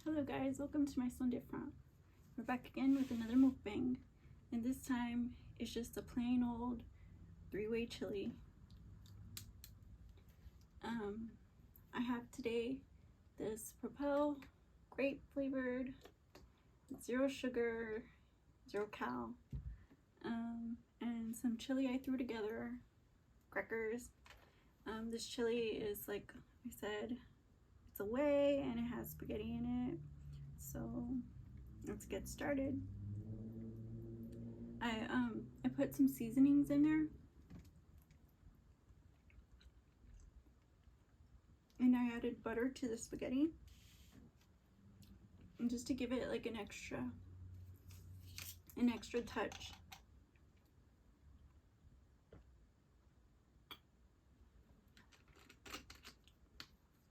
Hello guys, welcome to my Sunday front. We're back again with another mukbang, and this time it's just a plain old 3-way chili. I have today this Propel grape flavored, 0 sugar, 0 cal, and some chili I threw together, crackers. This chili is, like I said, it's a Way and it has spaghetti in it. So let's get started. I put some seasonings in there, and I added butter to the spaghetti, and just to give it like an extra touch.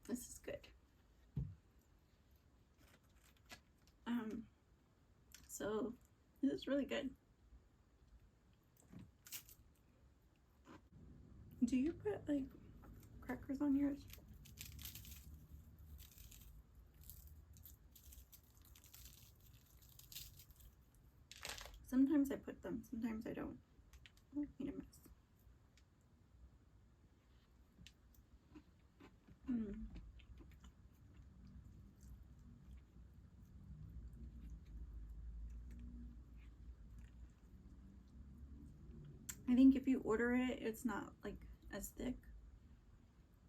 This is good. So this is really good. Do you put like crackers on yours? Sometimes I put them, sometimes I don't. Oh, made a mess. I think if you order it, it's not like as thick,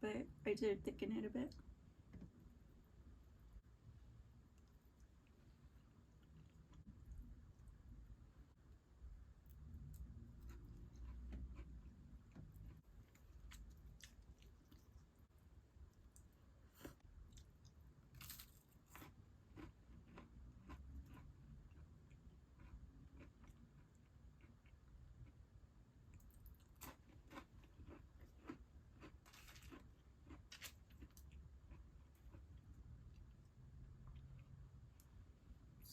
but I did thicken it a bit.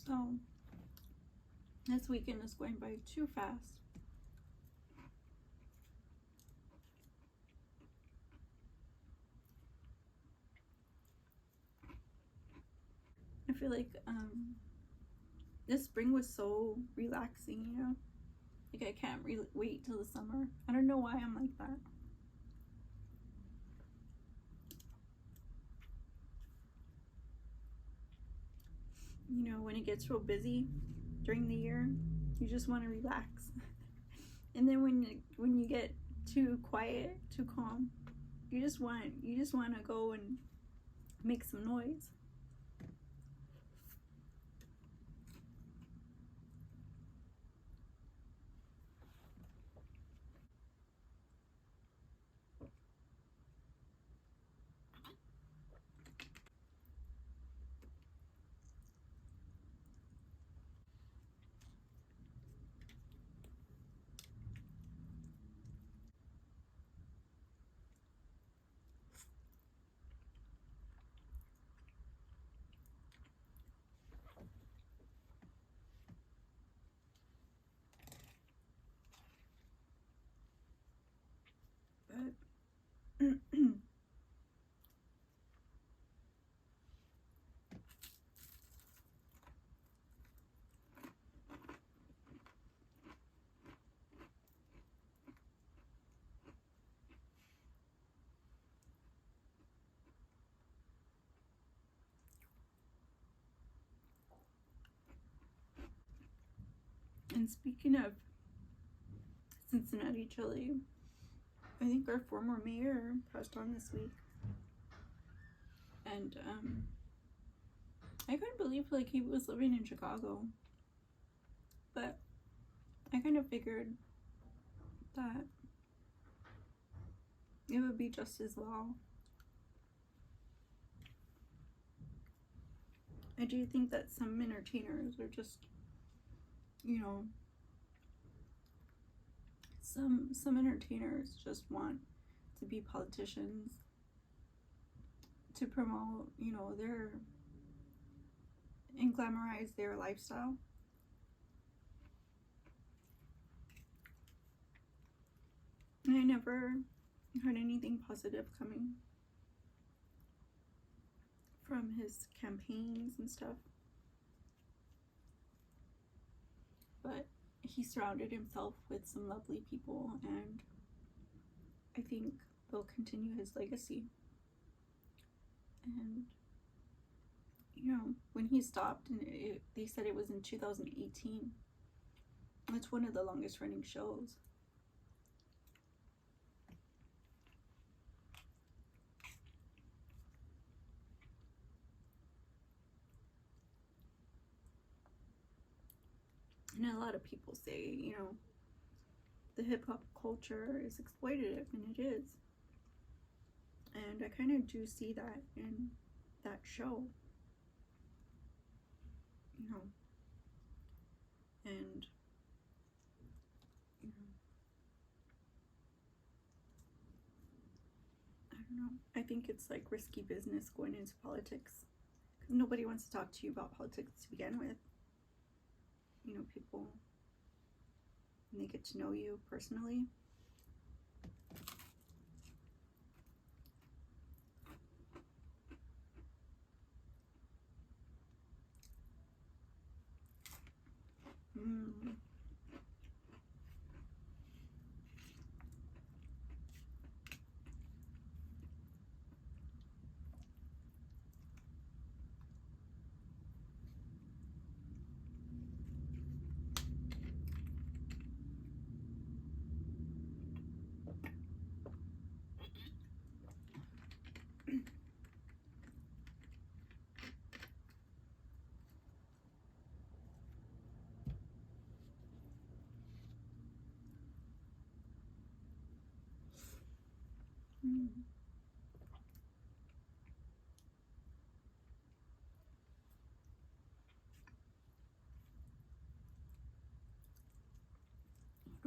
So this weekend is going by too fast. I feel like this spring was so relaxing, you know? Like I can't really wait till the summer. I don't know why I'm like that. You know, when it gets real busy during the year, you just want to relax. And then when you get too quiet, too calm, you just want to go and make some noise. But and speaking of Cincinnati Chilli, I think our former mayor passed on this week, and I couldn't believe like he was living in Chicago, but I kind of figured that it would be just as well. I do think that some entertainers are just, you know, some entertainers just want to be politicians to promote, you know, their and glamorize their lifestyle. And I never heard anything positive coming from his campaigns and stuff. But he surrounded himself with some lovely people, and I think they'll continue his legacy. And you know, when he stopped, and they said it was in 2018. It's one of the longest running shows. And a lot of people say, you know, the hip-hop culture is exploitative, and it is. And I kind of do see that in that show, you know. And, you know, I don't know. I think it's like risky business going into politics, because nobody wants to talk to you about politics to begin with. You know, people, when they get to know you personally,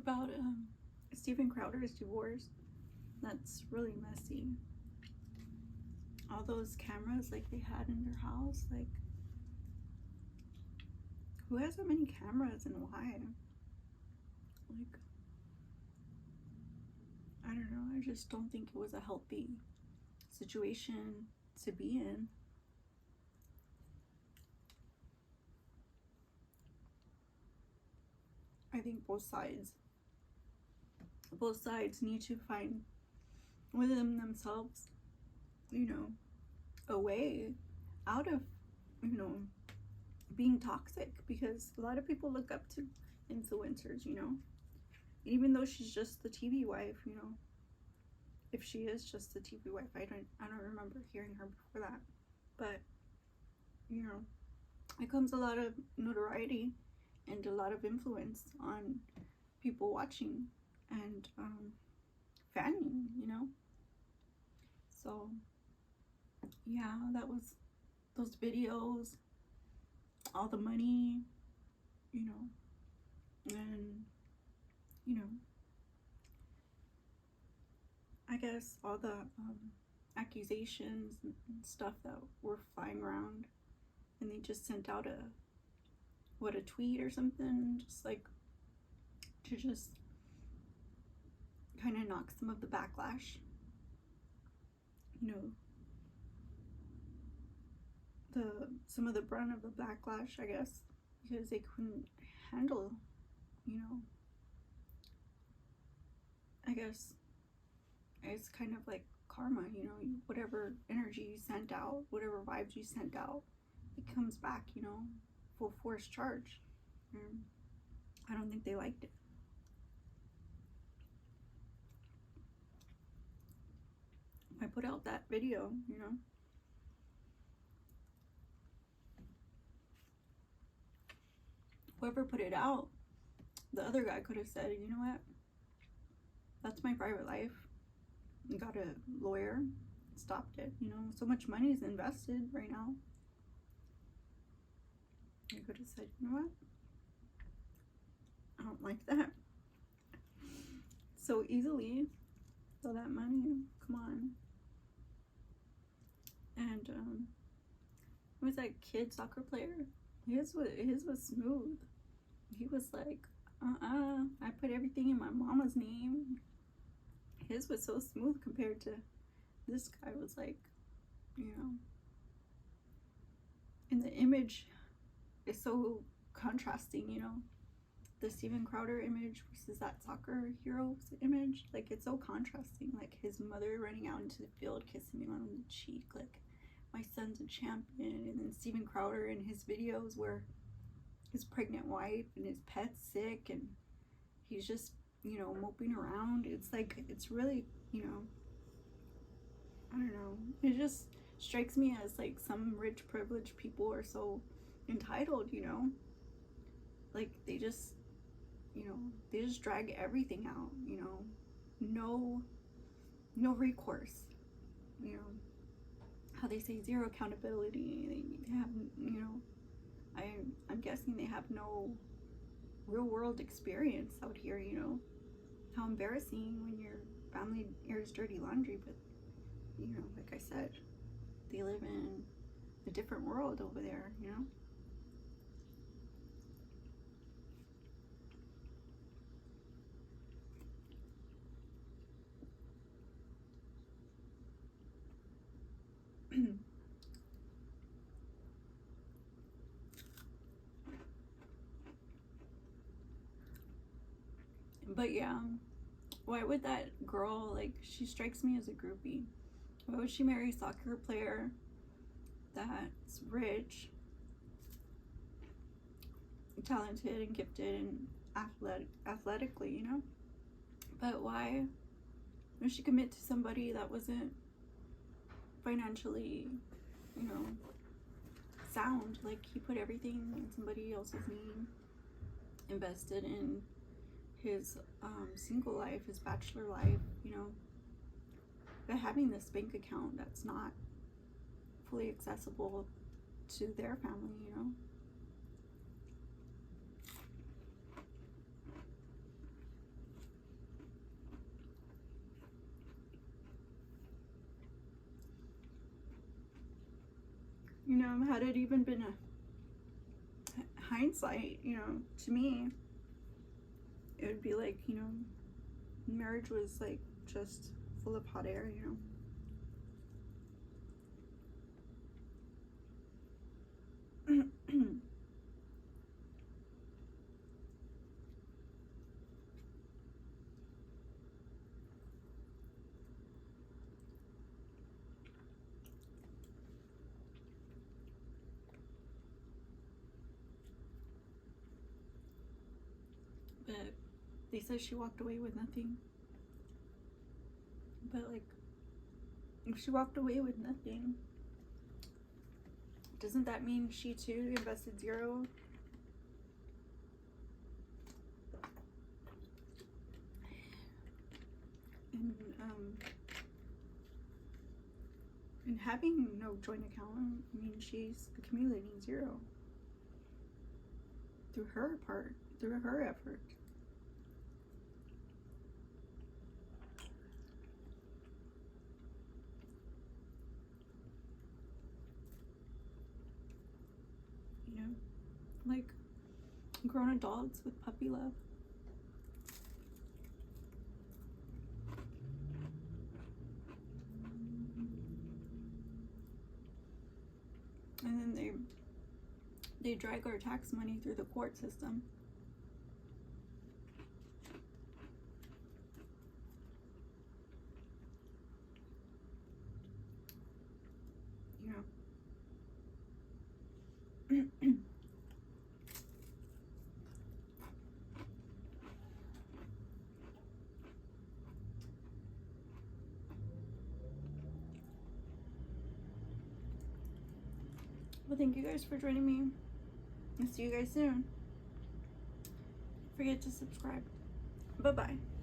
about Steven Crowder's divorce. That's really messy. All those cameras like they had in their house, like, who has that many cameras and why? Like, I don't know. I just don't think it was a healthy situation to be in. I think both sides need to find within themselves, you know, a way out of, you know, being toxic, because a lot of people look up to influencers, you know. Even though she's just the TV wife, you know, if she is just the TV wife, I don't remember hearing her before that, but you know, it comes a lot of notoriety and a lot of influence on people watching and fanning, you know. So yeah, that was those videos, all the money, you know, and you know, I guess all the accusations and stuff that were flying around, and they just sent out a tweet or something, just like to just kind of knock some of the backlash, you know, some of the brunt of the backlash, I guess, because they couldn't handle, you know, I guess it's kind of like karma, you know, whatever energy you sent out, whatever vibes you sent out, it comes back, you know, full force charge. And I don't think they liked it. I put out that video, you know. Whoever put it out, the other guy could have said, you know what, that's my private life. You got a lawyer, stopped it, you know. So much money is invested right now. I could have said, you know what, I don't like that. So easily, all that money, come on. And who was that kid soccer player? His was smooth. He was like, I put everything in my mama's name. His was so smooth compared to this guy was like, you know, image is so contrasting, you know, the Steven Crowder image versus that soccer hero's image. Like, it's so contrasting. Like, his mother running out into the field kissing him on the cheek, like, my son's a champion. And then Steven Crowder in his videos where his pregnant wife and his pet's sick and he's just, you know, moping around. It's like, it's really, you know, I don't know, it just strikes me as like some rich privileged people are so entitled, you know, like they just, you know, they just drag everything out, you know, no recourse, you know, how they say zero accountability. They have, you know, I'm guessing they have no real world experience out here, you know, how embarrassing when your family airs dirty laundry. But, you know, like I said, they live in a different world over there, you know. But yeah, why would that girl, like, she strikes me as a groupie. Why would she marry a soccer player that's rich, talented and gifted and athletically, you know? But why would she commit to somebody that wasn't financially, you know, sound? Like, he put everything in somebody else's name, invested in his single life, his bachelor life, you know, but having this bank account that's not fully accessible to their family, you know. You know, had it even been a hindsight, you know, to me, it would be like, you know, marriage was like just full of hot air, you know. But they said she walked away with nothing. But like, if she walked away with nothing, doesn't that mean she too invested zero? And having no joint account, I mean, she's accumulating zero through her part, through her effort. You know, like grown adults with puppy love. And then they drag our tax money through the court system. You know. Well, thank you guys for joining me. I'll see you guys soon. Don't forget to subscribe. Bye-bye.